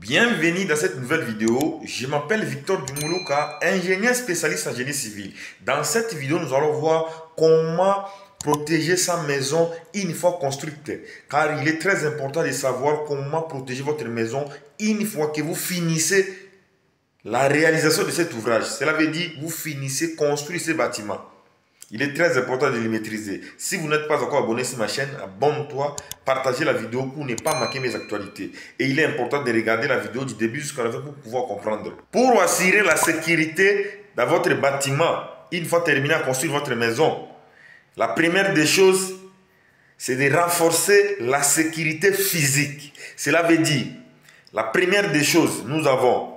Bienvenue dans cette nouvelle vidéo. Je m'appelle Victor Dumoulouka, ingénieur spécialiste en génie civil. Dans cette vidéo, nous allons voir comment protéger sa maison une fois construite. Car il est très important de savoir comment protéger votre maison une fois que vous finissez la réalisation de cet ouvrage. Cela veut dire que vous finissez construire ce bâtiment. Il est très important de le maîtriser. Si vous n'êtes pas encore abonné sur ma chaîne, abonne-toi, partagez la vidéo pour ne pas manquer mes actualités. Et il est important de regarder la vidéo du début jusqu'à la fin pour pouvoir comprendre. Pour assurer la sécurité dans votre bâtiment, une fois terminé à construire votre maison, la première des choses, c'est de renforcer la sécurité physique. Cela veut dire, la première des choses, nous avons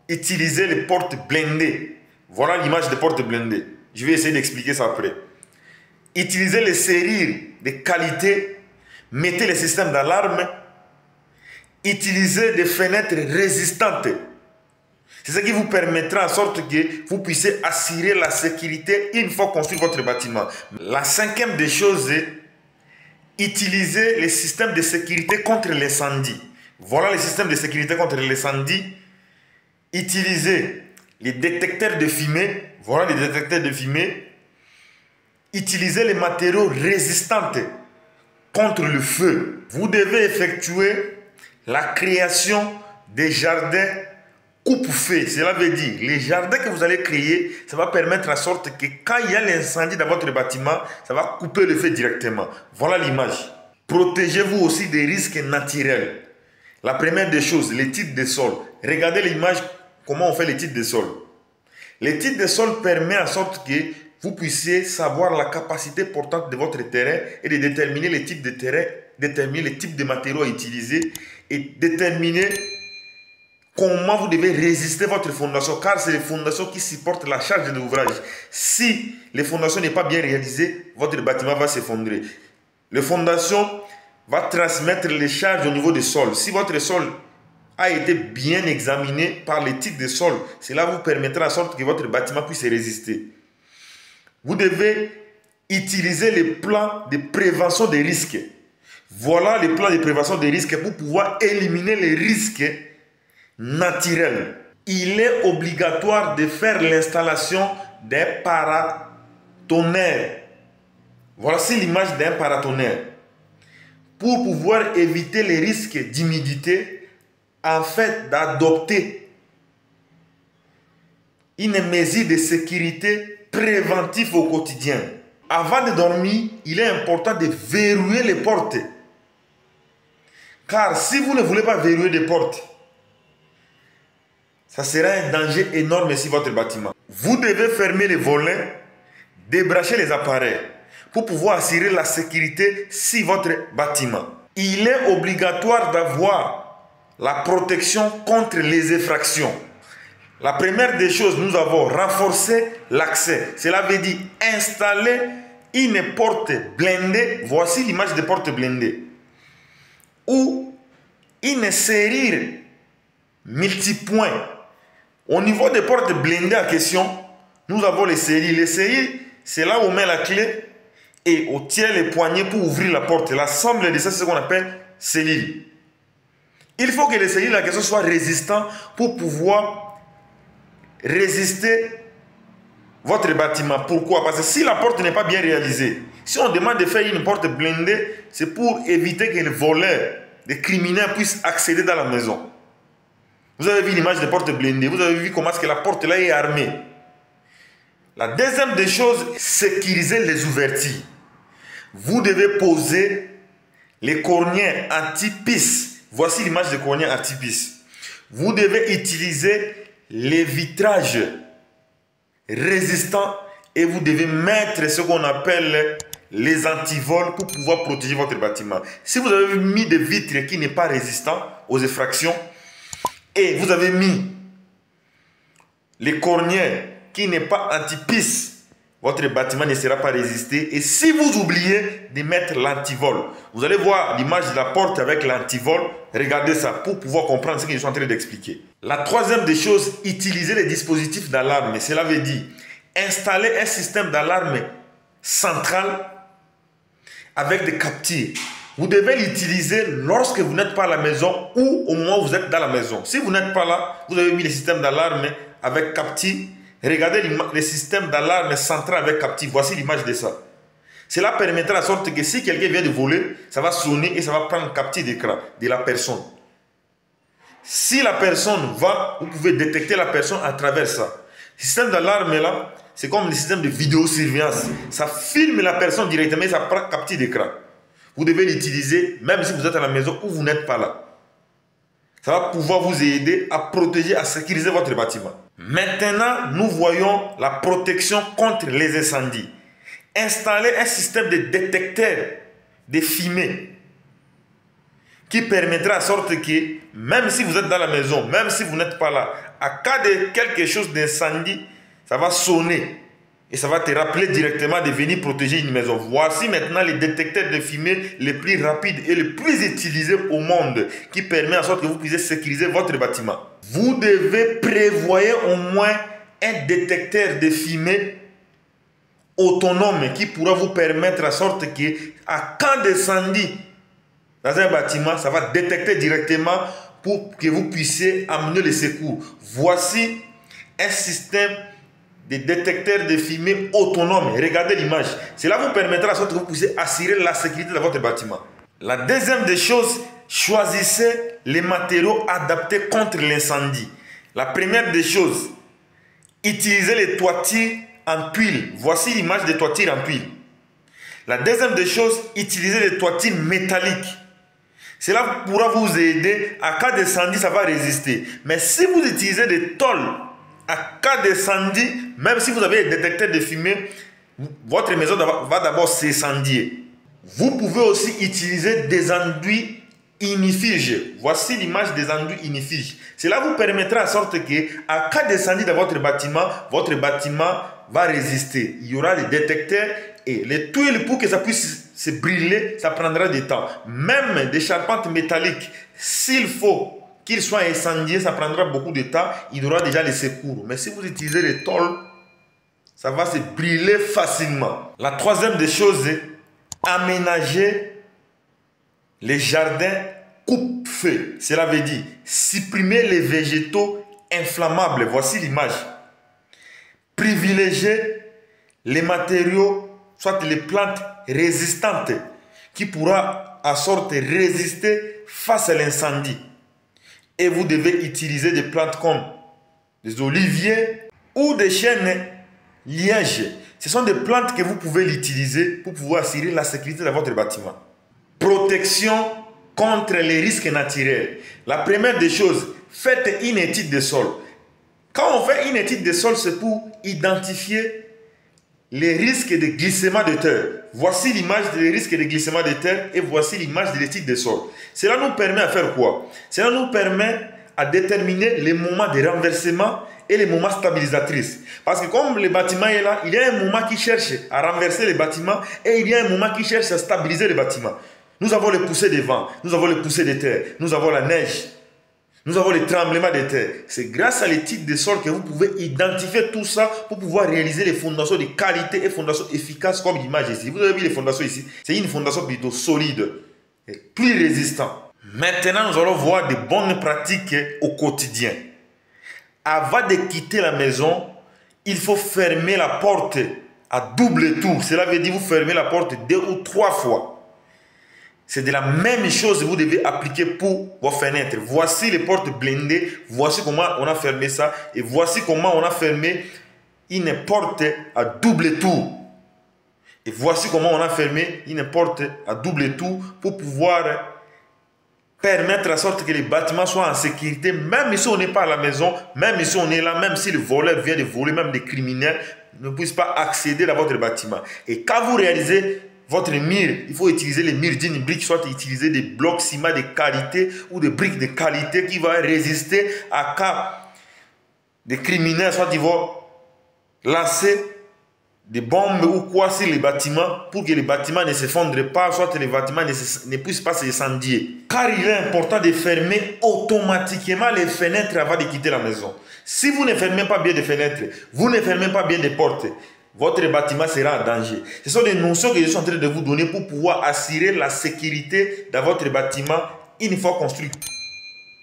utilisé les portes blindées. Voilà l'image des portes blindées. Je vais essayer d'expliquer ça après. Utilisez les serrures de qualité. Mettez les systèmes d'alarme. Utilisez des fenêtres résistantes. C'est ce qui vous permettra en sorte que vous puissiez assurer la sécurité une fois construit votre bâtiment. La cinquième des choses est utiliser les systèmes de sécurité contre l'incendie. Voilà les systèmes de sécurité contre l'incendie. Utilisez les détecteurs de fumée. Voilà les détecteurs de fumée. Utilisez les matériaux résistants contre le feu. Vous devez effectuer la création des jardins coupe-feu. Cela veut dire, les jardins que vous allez créer, ça va permettre en sorte que quand il y a l'incendie dans votre bâtiment, ça va couper le feu directement. Voilà l'image. Protégez-vous aussi des risques naturels. La première des choses, l'étude des sols. Regardez l'image, comment on fait l'étude des sols. L'étude des sols permet en sorte que vous puissiez savoir la capacité portante de votre terrain et de déterminer les types de terrain, déterminer les types de matériaux à utiliser et déterminer comment vous devez résister votre fondation, car c'est les fondations qui supportent la charge de l'ouvrage. Si les fondations n'est pas bien réalisées, votre bâtiment va s'effondrer. Les fondations vont transmettre les charges au niveau des sols. Si votre sol a été bien examiné par l'étude des sols, cela vous permettra en sorte que votre bâtiment puisse résister. Vous devez utiliser les plans de prévention des risques. Voilà les plans de prévention des risques pour pouvoir éliminer les risques naturels. Il est obligatoire de faire l'installation d'un paratonnerre. Voici l'image d'un paratonnerre. Pour pouvoir éviter les risques d'humidité, en fait d'adopter une mesure de sécurité préventive au quotidien. Avant de dormir, il est important de verrouiller les portes. Car si vous ne voulez pas verrouiller les portes, ça sera un danger énorme sur votre bâtiment. Vous devez fermer les volets, débrancher les appareils pour pouvoir assurer la sécurité sur votre bâtiment. Il est obligatoire d'avoir la protection contre les effractions. La première des choses, nous avons renforcé l'accès. Cela veut dire installer une porte blindée. Voici l'image de porte blindée. Ou une serrure multipoint. Au niveau des portes blindées en question, nous avons les serrures. Les serrures, c'est là où on met la clé et on tient les poignets pour ouvrir la porte. L'ensemble de ça, c'est ce qu'on appelle serrure. Il faut que les serrures de la question soient résistantes pour pouvoir résister votre bâtiment. Pourquoi? Parce que si la porte n'est pas bien réalisée, si on demande de faire une porte blindée, c'est pour éviter que les voleurs, les criminels puissent accéder dans la maison. Vous avez vu l'image de porte blindée, vous avez vu comment est-ce que la porte là est armée. La deuxième des choses, sécuriser les ouvertures. Vous devez poser les cornières anti-pisse. Voici l'image de cornières anti-pisse. Vous devez utiliser les vitrages résistants et vous devez mettre ce qu'on appelle les antivols pour pouvoir protéger votre bâtiment. Si vous avez mis des vitres qui n'est pas résistant aux effractions et vous avez mis les cornières qui n'est pas anti-pisse, votre bâtiment ne sera pas résisté. Et si vous oubliez de mettre l'antivol, vous allez voir l'image de la porte avec l'antivol. Regardez ça pour pouvoir comprendre ce que je suis en train d'expliquer. La troisième des choses, utiliser les dispositifs d'alarme. Cela veut dire installer un système d'alarme central avec des capteurs. Vous devez l'utiliser lorsque vous n'êtes pas à la maison ou au moment où vous êtes dans la maison. Si vous n'êtes pas là, vous avez mis le système d'alarme avec captif. Regardez le système d'alarme central avec captif. Voici l'image de ça. Cela permettra de sorte que si quelqu'un vient de voler, ça va sonner et ça va prendre captif d'écran de la personne. Si la personne va, vous pouvez détecter la personne à travers ça. Le système d'alarme là, c'est comme le système de vidéosurveillance. Ça filme la personne directement et ça prend captif d'écran. Vous devez l'utiliser même si vous êtes à la maison ou vous n'êtes pas là. Ça va pouvoir vous aider à protéger, à sécuriser votre bâtiment. Maintenant, nous voyons la protection contre les incendies. Installer un système de détecteur de fumée qui permettra à sorte que, même si vous êtes dans la maison, même si vous n'êtes pas là, à cas de quelque chose d'incendie, ça va sonner et ça va te rappeler directement de venir protéger une maison. Voici maintenant les détecteurs de fumée les plus rapides et les plus utilisés au monde qui permet en sorte que vous puissiez sécuriser votre bâtiment. Vous devez prévoir au moins un détecteur de fumée autonome qui pourra vous permettre en sorte que, à cas d'incendie dans un bâtiment, ça va détecter directement pour que vous puissiez amener les secours. Voici un système de détecteurs de fumée autonome. Regardez l'image. Cela vous permettra en sorte que vous puissiez assurer la sécurité de votre bâtiment. La deuxième des choses, choisissez les matériaux adaptés contre l'incendie. La première des choses, utilisez les toitures en tuiles. Voici l'image des toitures en tuiles. La deuxième des choses, utilisez les toitures métalliques. Cela pourra vous aider. À cas d'incendie, ça va résister. Mais si vous utilisez des tôles, à cas d'incendie, même si vous avez des détecteurs de fumée, votre maison va d'abord s'incendier. Vous pouvez aussi utiliser des enduits inifiges. Voici l'image des enduits inifiges. Cela vous permettra en sorte que, à cas d'incendie dans votre bâtiment va résister. Il y aura des détecteurs et les tuiles pour que ça puisse se brûler, ça prendra du temps. Même des charpentes métalliques, s'il faut qu'il soit incendié, ça prendra beaucoup de temps. Il y aura déjà les secours. Mais si vous utilisez les tôles, ça va se brûler facilement. La troisième des choses est aménager les jardins coupe-feu. Cela veut dire supprimer les végétaux inflammables. Voici l'image. Privilégier les matériaux, soit les plantes résistantes, qui pourra à sorte résister face à l'incendie. Et vous devez utiliser des plantes comme des oliviers ou des chênes lièges. Ce sont des plantes que vous pouvez l'utiliser pour pouvoir assurer la sécurité de votre bâtiment. Protection contre les risques naturels. La première des choses, faites une étude de sol. Quand on fait une étude de sol, c'est pour identifier les risques de glissement de terre. Voici l'image des risques de glissement de terre et voici l'image de l'étude de sol. Cela nous permet à faire quoi? Cela nous permet à déterminer les moments de renversement et les moments stabilisatrices. Parce que comme le bâtiment est là, il y a un moment qui cherche à renverser le bâtiment et il y a un moment qui cherche à stabiliser le bâtiment. Nous avons les poussées de vent, nous avons les poussées de terre, nous avons la neige, nous avons les tremblements de terre. C'est grâce à l'étude des sols que vous pouvez identifier tout ça pour pouvoir réaliser les fondations de qualité et fondations efficaces comme l'image ici. Vous avez vu les fondations ici? C'est une fondation plutôt solide et plus résistante. Maintenant, nous allons voir de bonnes pratiques au quotidien. Avant de quitter la maison, il faut fermer la porte à double tour. Cela veut dire vous fermez la porte 2 ou 3 fois. C'est de la même chose que vous devez appliquer pour vos fenêtres. Voici les portes blindées. Voici comment on a fermé ça. Et voici comment on a fermé une porte à double tour. Et voici comment on a fermé une porte à double tour pour pouvoir permettre à sorte que les bâtiments soient en sécurité. Même si on n'est pas à la maison, même si on est là, même si le voleur vient de voler, même des criminels ne puissent pas accéder à votre bâtiment. Et quand vous réalisez votre mur, il faut utiliser les murs d'une brique, soit utiliser des blocs ciment de qualité ou des briques de qualité qui vont résister à cas des criminels, soit ils vont lancer des bombes ou quoi sur les bâtiments pour que les bâtiments ne s'effondrent pas, soit les bâtiments ne puissent pas s'incendier. Car il est important de fermer automatiquement les fenêtres avant de quitter la maison. Si vous ne fermez pas bien les fenêtres, vous ne fermez pas bien les portes, votre bâtiment sera en danger. Ce sont des notions que je suis en train de vous donner pour pouvoir assurer la sécurité de votre bâtiment une fois construit.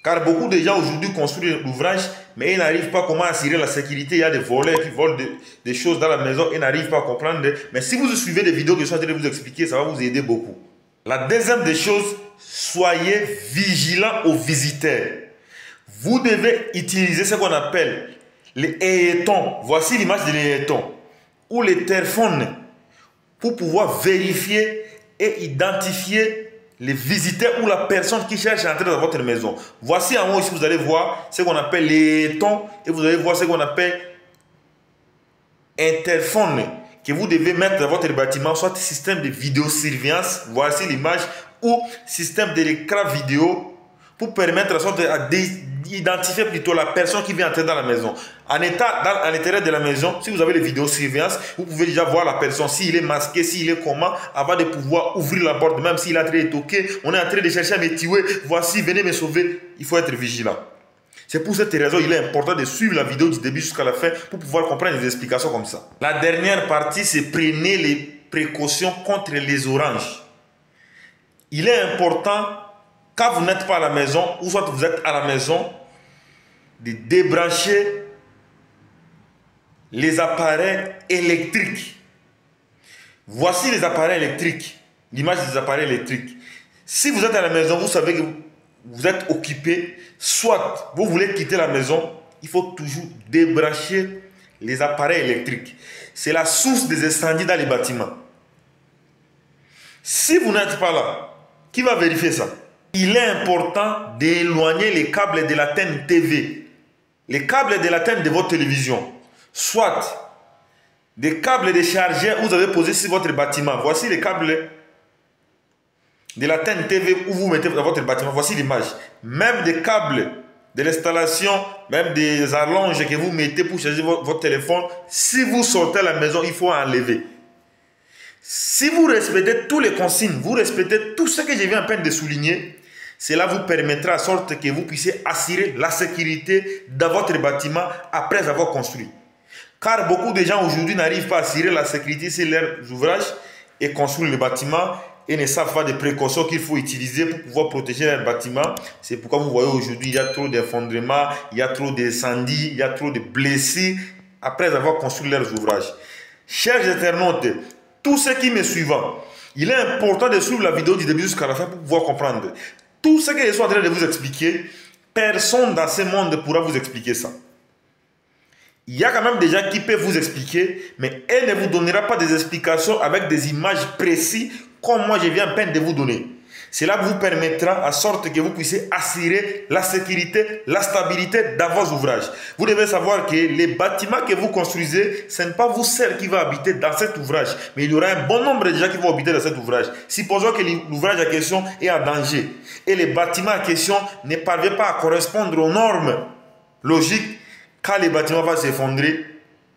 Car beaucoup de gens aujourd'hui construisent l'ouvrage, mais ils n'arrivent pas à comment assurer la sécurité. Il y a des voleurs qui volent des choses dans la maison, ils n'arrivent pas à comprendre. Mais si vous suivez des vidéos que je suis en train de vous expliquer, ça va vous aider beaucoup. La deuxième des choses, soyez vigilants aux visiteurs. Vous devez utiliser ce qu'on appelle les étons. Voici l'image de l'éton ou les téléphones pour pouvoir vérifier et identifier les visiteurs ou la personne qui cherche à entrer dans votre maison. Voici en haut ici, vous allez voir ce qu'on appelle les étons et vous allez voir ce qu'on appelle un téléphone que vous devez mettre dans votre bâtiment, soit système de vidéosurveillance, voici l'image, ou système de l'écran vidéo pour permettre d'identifier plutôt la personne qui vient entrer dans la maison. À l'intérieur de la maison, si vous avez les vidéosurveillance, vous pouvez déjà voir la personne, s'il est masqué, s'il est comment, avant de pouvoir ouvrir la porte, même s'il est en train de toquer, on est en train de chercher à me tuer, voici, venez me sauver. Il faut être vigilant. C'est pour cette raison qu'il est important de suivre la vidéo du début jusqu'à la fin pour pouvoir comprendre les explications comme ça. La dernière partie, c'est prenez les précautions contre les oranges. Il est important, quand vous n'êtes pas à la maison, ou soit vous êtes à la maison, de débrancher les appareils électriques. Voici les appareils électriques, l'image des appareils électriques. Si vous êtes à la maison, vous savez que vous êtes occupé, soit vous voulez quitter la maison, il faut toujours débrancher les appareils électriques. C'est la source des incendies dans les bâtiments. Si vous n'êtes pas là, qui va vérifier ça? Il est important d'éloigner les câbles de l'antenne TV, les câbles de l'antenne de votre télévision, soit des câbles de chargeur que vous avez posés sur votre bâtiment. Voici les câbles de l'antenne TV où vous mettez dans votre bâtiment. Voici l'image. Même des câbles de l'installation, même des allonges que vous mettez pour charger votre téléphone, si vous sortez à la maison, il faut enlever. Si vous respectez tous les consignes, vous respectez tout ce que je viens à peine de souligner, cela vous permettra à sorte que vous puissiez assurer la sécurité de votre bâtiment après avoir construit. Car beaucoup de gens aujourd'hui n'arrivent pas à assurer la sécurité sur leurs ouvrages et construire le bâtiment et ne savent pas des précautions qu'il faut utiliser pour pouvoir protéger leur bâtiment. C'est pourquoi vous voyez aujourd'hui, il y a trop d'effondrements, il y a trop d'incendies, il y a trop de blessés après avoir construit leurs ouvrages. Chers internautes, tous ceux qui me suivent, il est important de suivre la vidéo du début jusqu'à la fin pour pouvoir comprendre. Tout ce que je suis en train de vous expliquer, personne dans ce monde pourra vous expliquer ça. Il y a quand même des gens qui peuvent vous expliquer, mais elle ne vous donnera pas des explications avec des images précises comme moi je viens à peine de vous donner. Cela vous permettra à sorte que vous puissiez assurer la sécurité, la stabilité dans vos ouvrages. Vous devez savoir que les bâtiments que vous construisez, ce n'est pas vous seul qui va habiter dans cet ouvrage, mais il y aura un bon nombre de gens qui vont habiter dans cet ouvrage. Supposons que l'ouvrage en question est en danger et les bâtiments en question ne parviennent pas à correspondre aux normes logiques. Quand les bâtiments vont s'effondrer,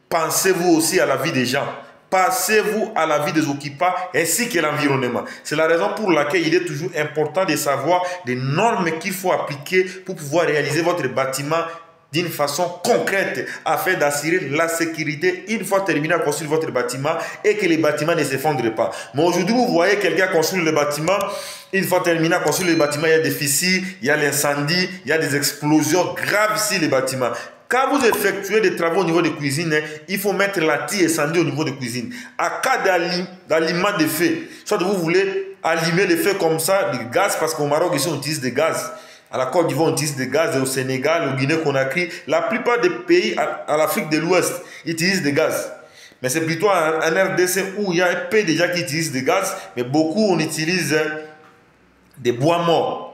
pensez-vous aussi à la vie des gens. Pensez-vous à la vie des occupants ainsi que l'environnement. C'est la raison pour laquelle il est toujours important de savoir les normes qu'il faut appliquer pour pouvoir réaliser votre bâtiment d'une façon concrète afin d'assurer la sécurité une fois terminé à construire votre bâtiment et que les bâtiments ne s'effondrent pas. Mais aujourd'hui, vous voyez quelqu'un construire le bâtiment, une fois terminé à construire le bâtiment, il y a des fissures, il y a l'incendie, il y a des explosions graves sur les bâtiments. Quand vous effectuez des travaux au niveau de cuisine, il faut mettre la tire incendie au niveau de cuisine. À cas d'aliment de feu, soit vous voulez allumer le feu comme ça, le gaz, parce qu'au Maroc, ici, on utilise des gaz. À la Côte d'Ivoire, on utilise des gaz. Au Sénégal, au Guinée-Conakry, la plupart des pays à l'Afrique de l'Ouest utilisent des gaz. Mais c'est plutôt en RDC où il y a un peu de gens qui utilisent des gaz, mais beaucoup, on utilise des bois morts.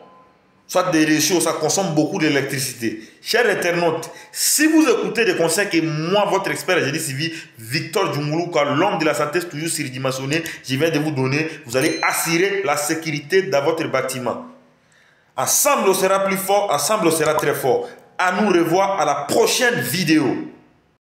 Soit des réchauds, ça consomme beaucoup d'électricité. Chers internautes, si vous écoutez des conseils que moi, votre expert en génie civil, Victor Djungulu, l'homme de la santé toujours surdimensionné, je viens de vous donner, vous allez assurer la sécurité dans votre bâtiment. Ensemble, on sera plus fort, ensemble, on sera très fort. À nous revoir à la prochaine vidéo.